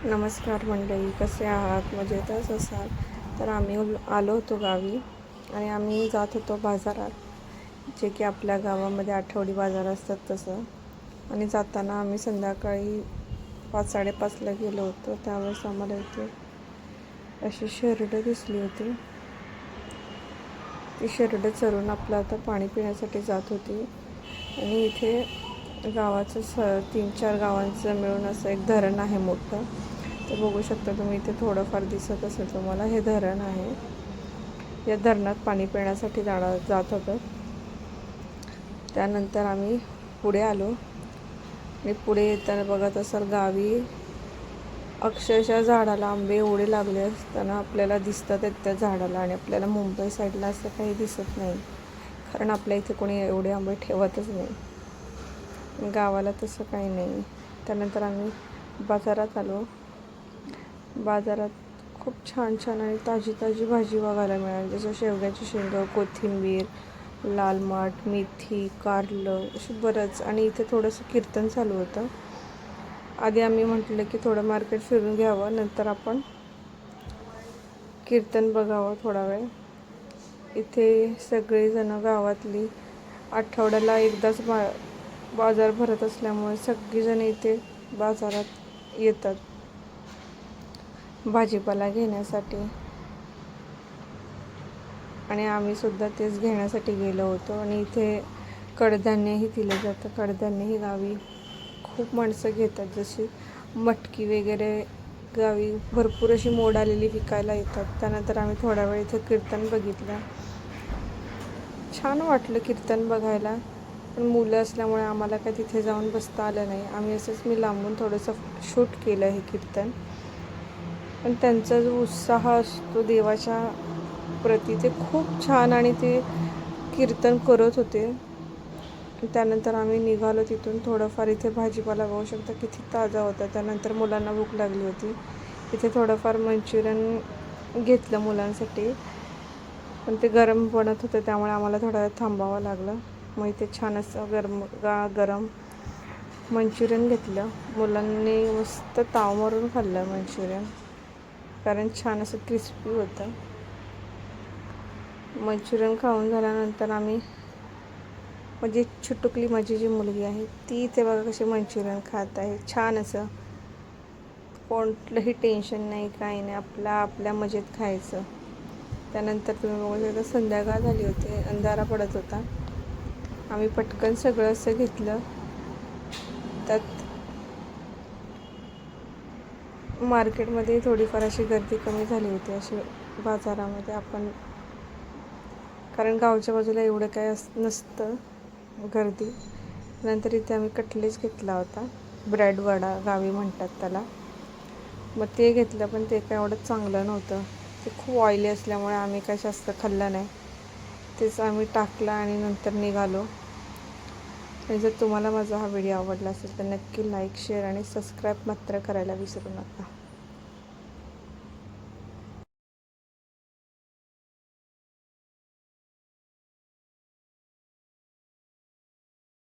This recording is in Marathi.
नमस्कार मंडळी, कसे आहात? मजेतच असाल तर आम्ही आलो होतो गावी आणि आम्ही जात होतो बाजारात, जे की आपल्या गावामध्ये आठवडी बाजार असतात तसं. आणि जाताना आम्ही संध्याकाळी 5-5:30ला गेलो होतो. त्यावेळेस आम्हाला इथे अशी शेरडं दिसली होती. ती शेरडं चरून आपलं आता पाणी पिण्यासाठी जात होती. आणि इथे गावाचं 3-4 गावांचं मिळून असं एक धरण आहे मोठं. तर बघू शकता तुम्ही, इथे थोडंफार दिसत असेल तुम्हाला, हे धरण आहे. या धरणात पाणी पिण्यासाठी जात होतं. त्यानंतर आम्ही पुढे आलो आणि पुढे येताना बघत असाल गावी अक्षरशः झाडाला आंबे एवढे लागले असताना आपल्याला दिसतात त्या झाडाला. आणि आपल्याला मुंबई साईडला असं काही दिसत नाही, कारण आपल्या इथे कोणी एवढे आंबे ठेवतच नाही. गावाला तसं काही नाही. त्यानंतर आम्ही बाजारात आलो. बाजारात खूप छान छान आणि ताजी ताजी भाजी बघायला मिळाली, जसं शेवग्याची शेंगा, कोथिंबीर, लाल माठ, मेथी, कारलं, अशी बरंच. आणि इथे थोडंसं कीर्तन चालू होतं. आधी आम्ही म्हटलं की थोडं मार्केट फिरून घ्यावं, नंतर आपण कीर्तन बघावं थोडा वेळ. इथे सगळेजणं गावातली आठवड्याला एकदाच बाजार भरत असल्यामुळे सगळीजण इथे बाजारात येतात भाजीपाला घेण्यासाठी. आणि आम्हीसुद्धा तेच घेण्यासाठी गेलो होतो. आणि इथे कडधान्यही दिलं जातं. कडधान्यही गावी खूप माणसं घेतात, जशी मटकी वगैरे गावी भरपूर अशी मोड आलेली विकायला येतात. त्यानंतर आम्ही थोडा वेळ इथे कीर्तन बघितलं. छान वाटलं कीर्तन बघायला, पण मुलं असल्यामुळे आम्हाला काय तिथे जाऊन बसता आलं नाही. आम्ही असंच मी लांबून थोडंसं शूट केलं हे कीर्तन. पण त्यांचा जो उत्साह असतो देवाच्या प्रती, ते खूप छान. आणि ते कीर्तन करत होते. त्यानंतर आम्ही निघालो तिथून. थोडंफार इथे भाजीपाला बघू शकता किती ताजा होता. त्यानंतर मुलांना भूक लागली होती. इथे थोडंफार मंचुरियन घेतलं मुलांसाठी, पण ते गरम बनत होतं त्यामुळे आम्हाला थोडा वेळ थांबावं लागलं. मग इथे छान असं गरम मंचुरियन घेतलं. मुलांनी मस्त ताव मारून खाल्लं मंचुरियन, कारण छान असं क्रिस्पी होतं. मंचुरियन खाऊन झाल्यानंतर आम्ही, म्हणजे छुटुकली माझी जी मुलगी आहे ती इथे बघा कशी मंचुरियन खात आहे. छान असं, कोणतंही टेन्शन नाही, काही नाही, आपल्या मजेत खायचं. त्यानंतर तुम्ही बघू शकता संध्याकाळ झाली होती, अंधारा पडत होता. आम्ही पटकन सगळं असं घेतलं. त्यात मार्केटमध्ये थोडीफार अशी गर्दी कमी झाली होती अशी बाजारामध्ये आपण, कारण गावच्या बाजूला एवढं काय नसतं गर्दी. नंतर इथे आम्ही कटलेस घेतला होता, ब्रेड वडा गावी म्हणतात त्याला. मग ते घेतलं, पण ते काय एवढं चांगलं नव्हतं. ते खूप ऑइली असल्यामुळे आम्ही काय जास्त खाल्लं नाही. तेच आम्ही टाकलं आणि नंतर निघालो. आणि जर तुम्हाला माझा हा व्हिडिओ आवडला असेल तर नक्की लाईक, शेअर आणि सबस्क्राईब मात्र करायला विसरू नका.